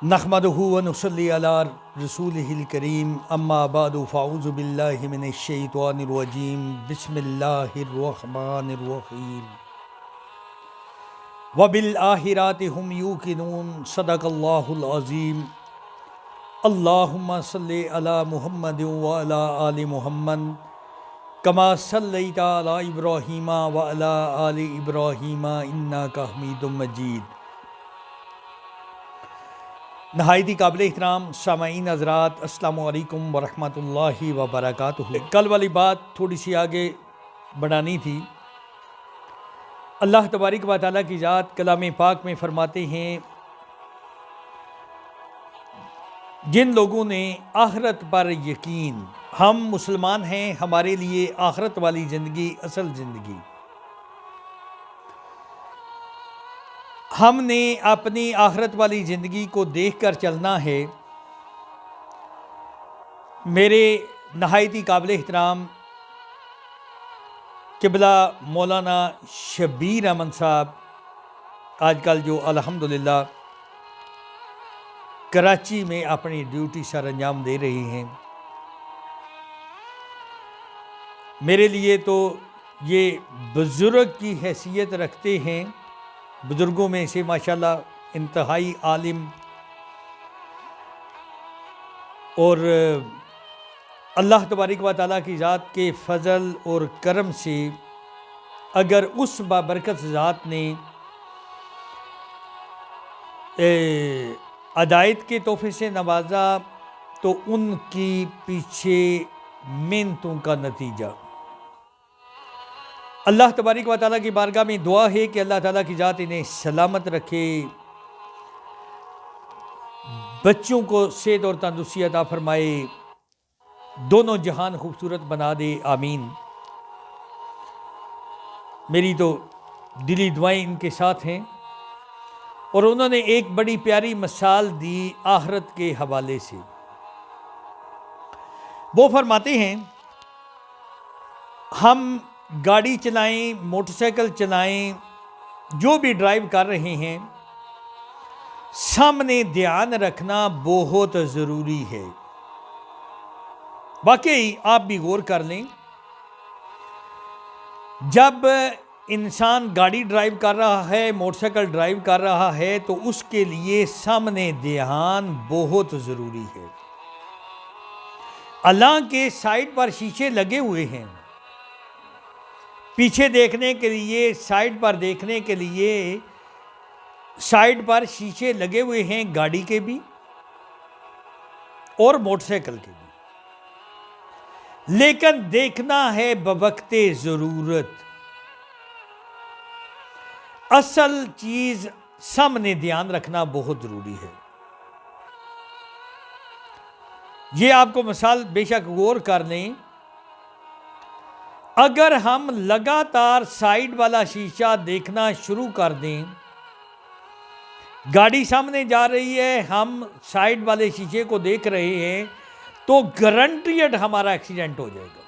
نحمدہ و نصلی علی رسولہ الکریم اما بعد فاعوذ باللہ من الشیطان الرجیم بسم اللہ الرحمن الرحیم وبالآخرات ہم یوقنون صدق اللہ العظیم اللہم صلی علی محمد وعلی آل محمد کما صلیت علی ابراہیم وعلی آل ابراہیم انک حمید مجید۔ نہایت ہی قابل احترام سامعین حضرات، السلام علیکم ورحمۃ اللہ وبرکاتہ۔ کل والی بات تھوڑی سی آگے بڑھانی تھی۔ اللہ تبارک و تعالیٰ کی ذات کلام پاک میں فرماتے ہیں، جن لوگوں نے آخرت پر یقین، ہم مسلمان ہیں، ہمارے لیے آخرت والی زندگی اصل زندگی، ہم نے اپنی آخرت والی زندگی کو دیکھ کر چلنا ہے۔ میرے نہایت ہی قابل احترام قبلہ مولانا شبیر احمد صاحب آج کل جو الحمدللہ کراچی میں اپنی ڈیوٹی سر انجام دے رہے ہیں، میرے لیے تو یہ بزرگ کی حیثیت رکھتے ہیں، بزرگوں میں سے ماشاءاللہ انتہائی عالم، اور اللہ تبارک و تعالیٰ کی ذات کے فضل اور کرم سے اگر اس بابرکت ذات نے ہدایت کے تحفے سے نوازا تو ان کی پیچھے محنتوں کا نتیجہ۔ اللہ تبارک و تعالیٰ کی بارگاہ میں دعا ہے کہ اللہ تعالیٰ کی ذات انہیں سلامت رکھے، بچوں کو صحت اور تندرستی عطا فرمائے، دونوں جہان خوبصورت بنا دے، آمین۔ میری تو دلی دعائیں ان کے ساتھ ہیں، اور انہوں نے ایک بڑی پیاری مثال دی آخرت کے حوالے سے۔ وہ فرماتے ہیں، ہم گاڑی چلائیں، موٹر سائیکل چلائیں، جو بھی ڈرائیو کر رہے ہیں، سامنے دھیان رکھنا بہت ضروری ہے۔ واقعی آپ بھی غور کر لیں، جب انسان گاڑی ڈرائیو کر رہا ہے، موٹر سائیکل ڈرائیو کر رہا ہے، تو اس کے لیے سامنے دھیان بہت ضروری ہے۔ حالانکہ سائڈ پر شیشے لگے ہوئے ہیں، پیچھے دیکھنے کے لیے، سائڈ پر دیکھنے کے لیے سائڈ پر شیشے لگے ہوئے ہیں، گاڑی کے بھی اور موٹر سائیکل کے بھی، لیکن دیکھنا ہے بوقت ضرورت۔ اصل چیز سامنے دھیان رکھنا بہت ضروری ہے۔ یہ آپ کو مثال بے شک غور کر لیں، اگر ہم لگاتار سائیڈ والا شیشہ دیکھنا شروع کر دیں، گاڑی سامنے جا رہی ہے، ہم سائیڈ والے شیشے کو دیکھ رہے ہیں، تو گارنٹیڈ ہمارا ایکسیڈنٹ ہو جائے گا،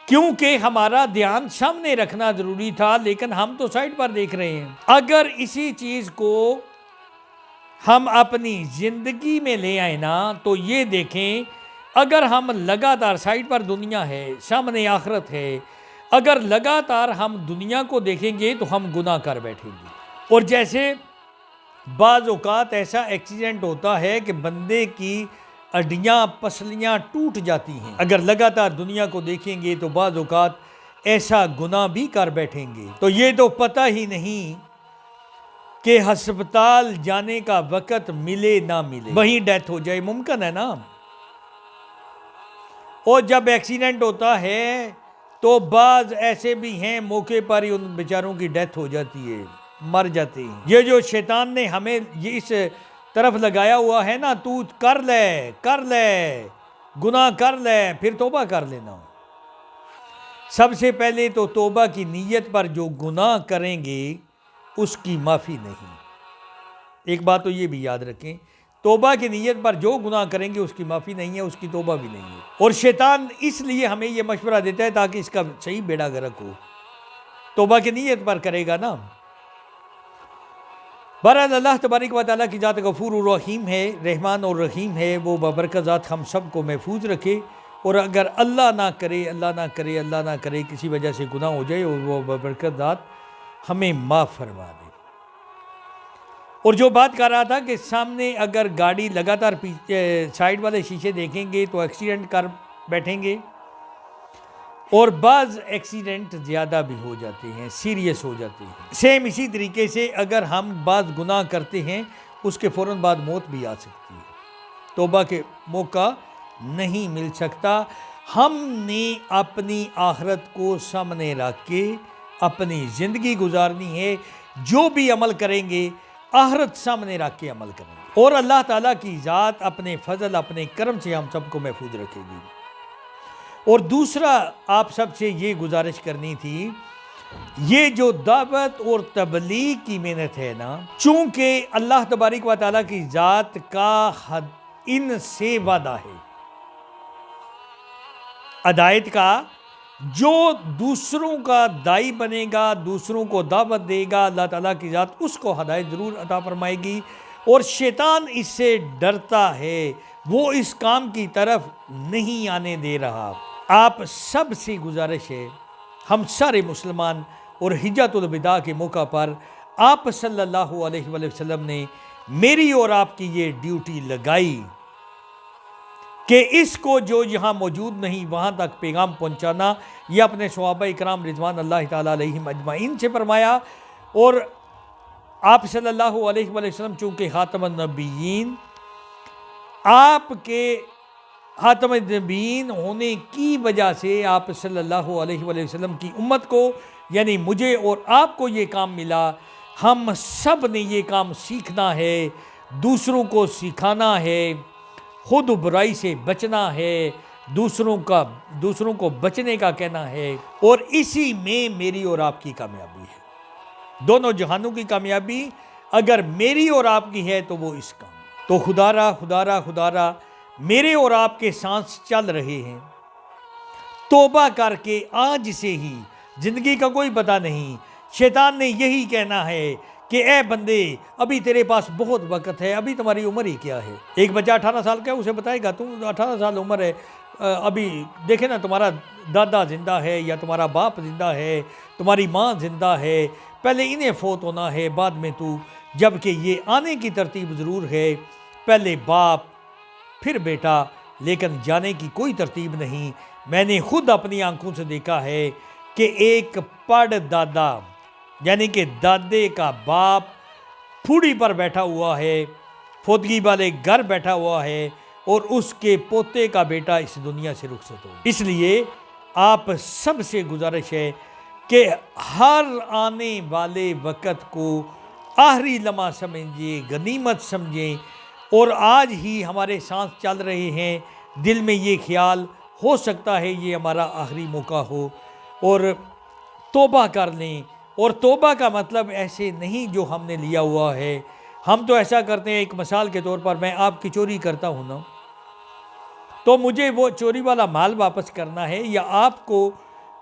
کیونکہ ہمارا دھیان سامنے رکھنا ضروری تھا، لیکن ہم تو سائیڈ پر دیکھ رہے ہیں۔ اگر اسی چیز کو ہم اپنی زندگی میں لے آئیں نا، تو یہ دیکھیں، اگر ہم لگاتار سائیڈ پر دنیا ہے، سامنے آخرت ہے، اگر لگاتار ہم دنیا کو دیکھیں گے تو ہم گناہ کر بیٹھیں گے۔ اور جیسے بعض اوقات ایسا ایکسیڈنٹ ہوتا ہے کہ بندے کی ہڈیاں پسلیاں ٹوٹ جاتی ہیں، اگر لگاتار دنیا کو دیکھیں گے تو بعض اوقات ایسا گناہ بھی کر بیٹھیں گے، تو یہ تو پتہ ہی نہیں کہ ہسپتال جانے کا وقت ملے نہ ملے، وہیں ڈیتھ ہو جائے، ممکن ہے نا۔ اور جب ایکسیڈنٹ ہوتا ہے تو بعض ایسے بھی ہیں موقع پر ہی ان بیچاروں کی ڈیتھ ہو جاتی ہے، مر جاتے ہیں۔ یہ جو شیطان نے ہمیں یہ اس طرف لگایا ہوا ہے نا، تو کر لے گناہ کر لے، پھر توبہ کر لینا۔ سب سے پہلے تو توبہ کی نیت پر جو گناہ کریں گے اس کی معافی نہیں۔ ایک بات تو یہ بھی یاد رکھیں، توبہ کی نیت پر جو گناہ کریں گے اس کی معافی نہیں ہے، اس کی توبہ بھی نہیں ہے۔ اور شیطان اس لیے ہمیں یہ مشورہ دیتا ہے تاکہ اس کا صحیح بیڑا گرک ہو، توبہ کی نیت پر کرے گا نا۔ بہرحال اللہ تبارک و تعالیٰ کی ذات غفور الرحیم ہے، رحمان اور رحیم ہے، وہ بابرکت ذات ہم سب کو محفوظ رکھے، اور اگر اللہ نہ کرے اللہ نہ کرے کسی وجہ سے گناہ ہو جائے، اور وہ بابرکت ذات ہمیں معاف فرما دے۔ اور جو بات کر رہا تھا کہ سامنے اگر گاڑی لگاتار سائیڈ والے شیشے دیکھیں گے تو ایکسیڈنٹ کر بیٹھیں گے، اور بعض ایکسیڈنٹ زیادہ بھی ہو جاتے ہیں، سیریس ہو جاتے ہیں۔ سیم اسی طریقے سے اگر ہم بعض گناہ کرتے ہیں، اس کے فوراً بعد موت بھی آ سکتی ہے، توبہ کے موقع نہیں مل سکتا۔ ہم نے اپنی آخرت کو سامنے رکھ کے اپنی زندگی گزارنی ہے، جو بھی عمل کریں گے آخرت سامنے رکھ کے عمل کریں گے، اور اللہ تعالیٰ کی ذات اپنے فضل اپنے کرم سے ہم سب کو محفوظ رکھے گی۔ اور دوسرا آپ سب سے یہ گزارش کرنی تھی، یہ جو دعوت اور تبلیغ کی محنت ہے نا، چونکہ اللہ تبارک و تعالیٰ کی ذات کا ان سے وعدہ ہے ہدایت کا، جو دوسروں کا داعی بنے گا، دوسروں کو دعوت دے گا، اللہ تعالیٰ کی ذات اس کو ہدایت ضرور عطا فرمائے گی۔ اور شیطان اس سے ڈرتا ہے، وہ اس کام کی طرف نہیں آنے دے رہا۔ آپ سب سے گزارش ہے، ہم سارے مسلمان، اور حجۃ الوداع کے موقع پر آپ صلی اللہ علیہ وآلہ وسلم نے میری اور آپ کی یہ ڈیوٹی لگائی کہ اس کو جو یہاں موجود نہیں وہاں تک پیغام پہنچانا، یہ اپنے صحابہ کرام رضوان اللہ تعالیٰ علیہم اجمعین سے فرمایا۔ اور آپ صلی اللہ علیہ وآلہ وسلم چونکہ خاتم النبیین، آپ کے خاتم النبیین ہونے کی وجہ سے آپ صلی اللہ علیہ وآلہ وسلم کی امت کو، یعنی مجھے اور آپ کو یہ کام ملا۔ ہم سب نے یہ کام سیکھنا ہے، دوسروں کو سکھانا ہے، خود برائی سے بچنا ہے، دوسروں کو بچنے کا کہنا ہے، اور اسی میں میری اور آپ کی کامیابی ہے۔ دونوں جہانوں کی کامیابی اگر میری اور آپ کی ہے تو وہ اس کام۔ تو خدا را میرے اور آپ کے سانس چل رہے ہیں، توبہ کر کے آج سے ہی، زندگی کا کوئی پتہ نہیں، شیطان نے یہی کہنا ہے کہ اے بندے ابھی تیرے پاس بہت وقت ہے، ابھی تمہاری عمر ہی کیا ہے۔ ایک بچہ 18 سال کا ہے، اسے بتائے گا تم 18 سال عمر ہے، ابھی دیکھیں نا تمہارا دادا زندہ ہے یا تمہارا باپ زندہ ہے، تمہاری ماں زندہ ہے، پہلے انہیں فوت ہونا ہے، بعد میں تو، جبکہ یہ آنے کی ترتیب ضرور ہے، پہلے باپ پھر بیٹا، لیکن جانے کی کوئی ترتیب نہیں۔ میں نے خود اپنی آنکھوں سے دیکھا ہے کہ ایک پڑ دادا، یعنی کہ دادے کا باپ پھوڑی پر بیٹھا ہوا ہے، فوتگی والے گھر بیٹھا ہوا ہے، اور اس کے پوتے کا بیٹا اس دنیا سے رخصت ہو۔ اس لیے آپ سب سے گزارش ہے کہ ہر آنے والے وقت کو آخری لمحہ سمجھیں، غنیمت سمجھیں، اور آج ہی ہمارے سانس چل رہے ہیں، دل میں یہ خیال ہو سکتا ہے یہ ہمارا آخری موقع ہو، اور توبہ کر لیں۔ اور توبہ کا مطلب ایسے نہیں جو ہم نے لیا ہوا ہے، ہم تو ایسا کرتے ہیں، ایک مثال کے طور پر میں آپ کی چوری کرتا ہوں نا، تو مجھے وہ چوری والا مال واپس کرنا ہے، یا آپ کو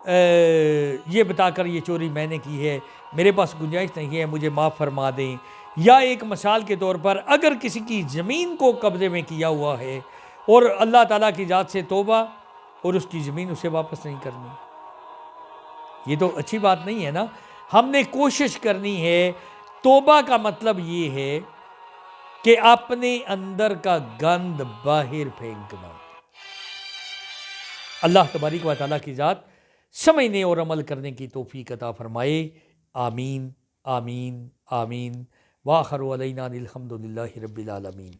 یہ بتا کر یہ چوری میں نے کی ہے، میرے پاس گنجائش نہیں ہے، مجھے معاف فرما دیں۔ یا ایک مثال کے طور پر اگر کسی کی زمین کو قبضے میں کیا ہوا ہے اور اللہ تعالیٰ کی ذات سے توبہ، اور اس کی زمین اسے واپس نہیں کرنی، یہ تو اچھی بات نہیں ہے نا۔ ہم نے کوشش کرنی ہے، توبہ کا مطلب یہ ہے کہ اپنے اندر کا گند باہر پھینکنا۔ اللہ تبارک و تعالیٰ کی ذات سمجھنے اور عمل کرنے کی توفیق عطا فرمائے۔ آمین آمین آمین۔ وآخر علینا الحمد للہ رب العالمین۔